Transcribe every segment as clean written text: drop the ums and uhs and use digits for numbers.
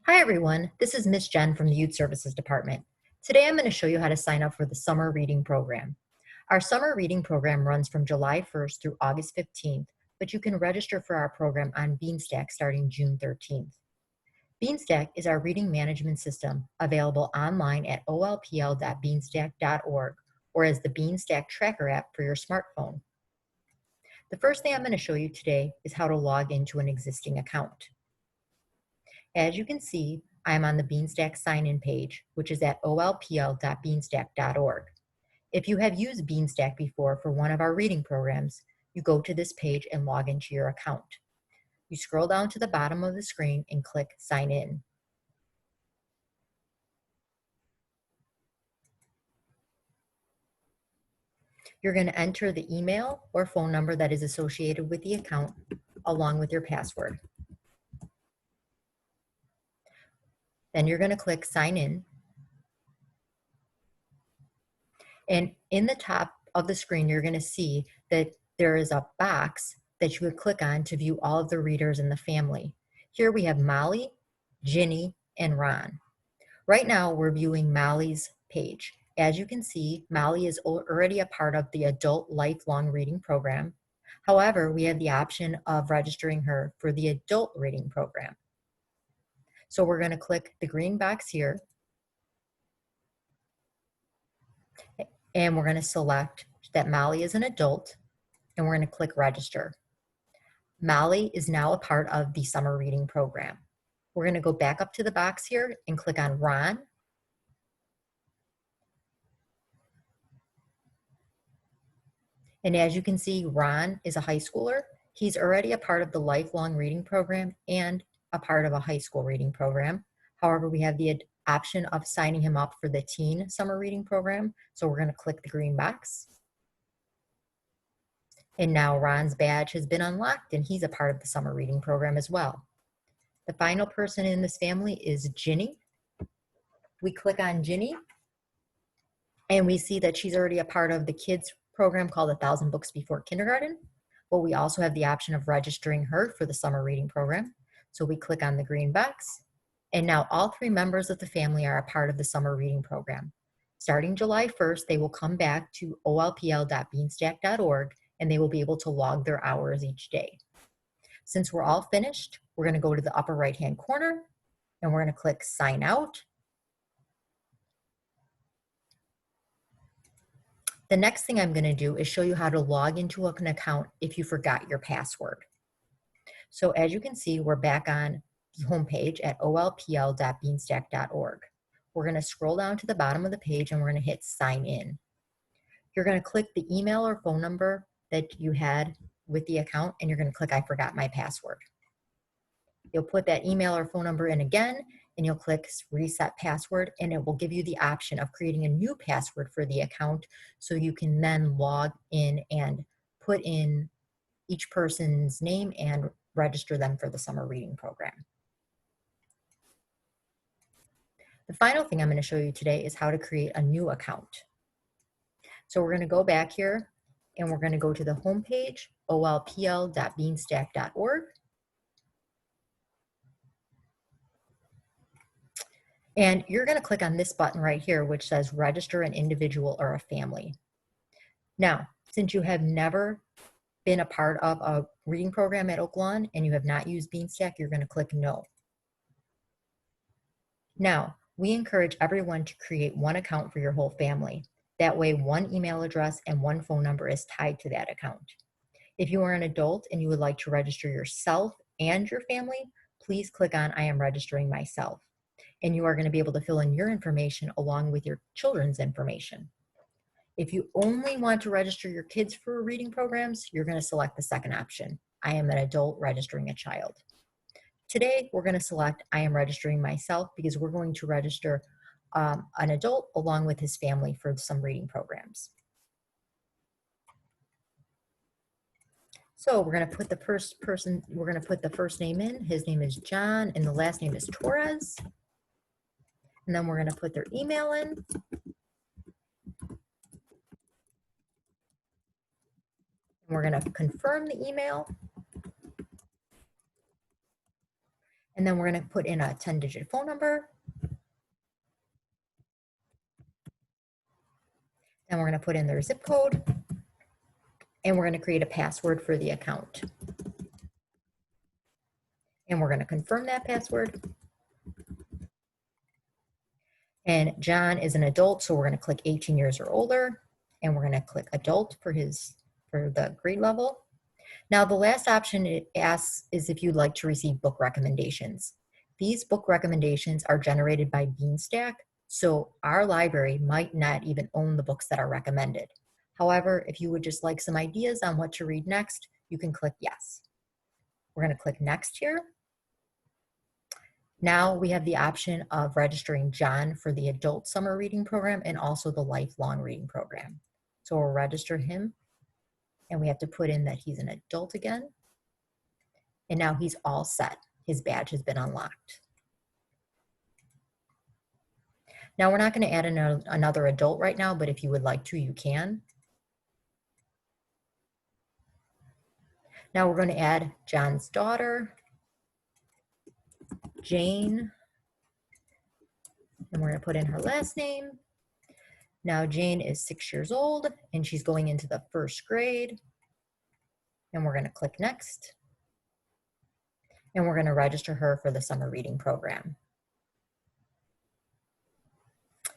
Hi everyone, this is Miss Jen from the Youth Services Department. Today I'm going to show you how to sign up for the Summer Reading Program. Our Summer Reading Program runs from July 1st through August 15th, but you can register for our program on Beanstack starting June 13th. Beanstack is our reading management system available online at olpl.beanstack.org or as the Beanstack Tracker app for your smartphone. The first thing I'm going to show you today is how to log into an existing account. As you can see, I am on the Beanstack sign-in page, which is at olpl.beanstack.org. If you have used Beanstack before for one of our reading programs, you go to this page and log into your account. You scroll down to the bottom of the screen and click Sign In. You're going to enter the email or phone number that is associated with the account along with your password. Then you're going to click Sign In. And in the top of the screen, you're going to see that there is a box that you would click on to view all of the readers in the family. Here we have Molly, Ginny, and Ron. Right now, we're viewing Molly's page. As you can see, Molly is already a part of the Adult Lifelong Reading Program. However, we have the option of registering her for the Adult Reading Program. So we're going to click the green box here, and we're going to select that Molly is an adult, and we're going to click Register. Molly is now a part of the Summer Reading Program. We're going to go back up to the box here and click on Ron. And as you can see, Ron is a high schooler. He's already a part of the Lifelong Reading Program and a part of a high school reading program. However, we have the option of signing him up for the Teen Summer Reading Program. So we're going to click the green box. And now Ron's badge has been unlocked and he's a part of the Summer Reading Program as well. The final person in this family is Ginny. We click on Ginny and we see that she's already a part of the kids program called 1,000 Books Before Kindergarten, but we also have the option of registering her for the Summer Reading Program. So we click on the green box, and now all three members of the family are a part of the Summer Reading Program. Starting July 1st, they will come back to olpl.beanstack.org and they will be able to log their hours each day. Since we're all finished, we're going to go to the upper right-hand corner and we're going to click Sign Out. The next thing I'm going to do is show you how to log into an account if you forgot your password. So as you can see, we're back on the homepage at olpl.beanstack.org. We're going to scroll down to the bottom of the page and we're going to hit Sign In. You're going to click the email or phone number that you had with the account and you're going to click I forgot my password. You'll put that email or phone number in again and you'll click Reset Password and it will give you the option of creating a new password for the account so you can then log in and put in each person's name and register them for the Summer Reading Program. The final thing I'm going to show you today is how to create a new account. So we're going to go back here and we're going to go to the home page, olpl.beanstack.org. And you're going to click on this button right here, which says register an individual or a family. Now, since you have never been a part of a reading program at Oak Lawn and you have not used Beanstack, you're going to click no. Now, we encourage everyone to create one account for your whole family. That way, one email address and one phone number is tied to that account. If you are an adult and you would like to register yourself and your family, please click on I am registering myself. And you are going to be able to fill in your information along with your children's information. If you only want to register your kids for reading programs, you're going to select the second option. I am an adult registering a child. Today, we're going to select I am registering myself because we're going to register an adult along with his family for some reading programs. So we're going to put the first name in. His name is John and the last name is Torres. And then we're going to put their email in. We're going to confirm the email. And then we're going to put in a 10-digit phone number. Then we're going to put in their zip code. And we're going to create a password for the account. And we're going to confirm that password. And John is an adult, so we're going to click 18 years or older. And we're going to click adult for the grade level. Now, the last option it asks is if you'd like to receive book recommendations. These book recommendations are generated by Beanstack, so our library might not even own the books that are recommended. However, if you would just like some ideas on what to read next, you can click yes. We're going to click next here. Now we have the option of registering John for the adult summer reading program and also the lifelong reading program. So we'll register him. And we have to put in that he's an adult again. And now he's all set. His badge has been unlocked. Now we're not going to add another adult right now, but if you would like to, you can. Now we're going to add John's daughter, Jane. And we're going to put in her last name. Now Jane is 6 years old and she's going into the first grade. And we're going to click next. And we're going to register her for the summer reading program.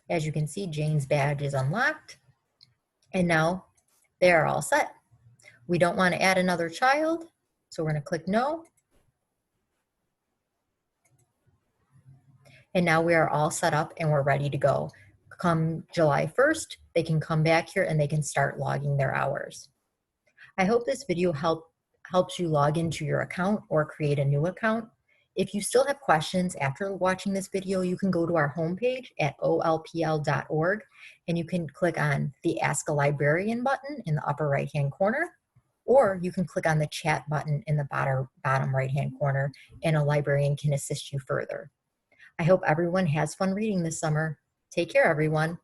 As you can see, Jane's badge is unlocked. And now they are all set. We don't want to add another child, so we're going to click no. And now we are all set up and we're ready to go. Come July 1st, they can come back here and they can start logging their hours. I hope this video helps you log into your account or create a new account. If you still have questions after watching this video, you can go to our homepage at olpl.org and you can click on the Ask a Librarian button in the upper right-hand corner, or you can click on the chat button in the bottom right-hand corner and a librarian can assist you further. I hope everyone has fun reading this summer. Take care, everyone.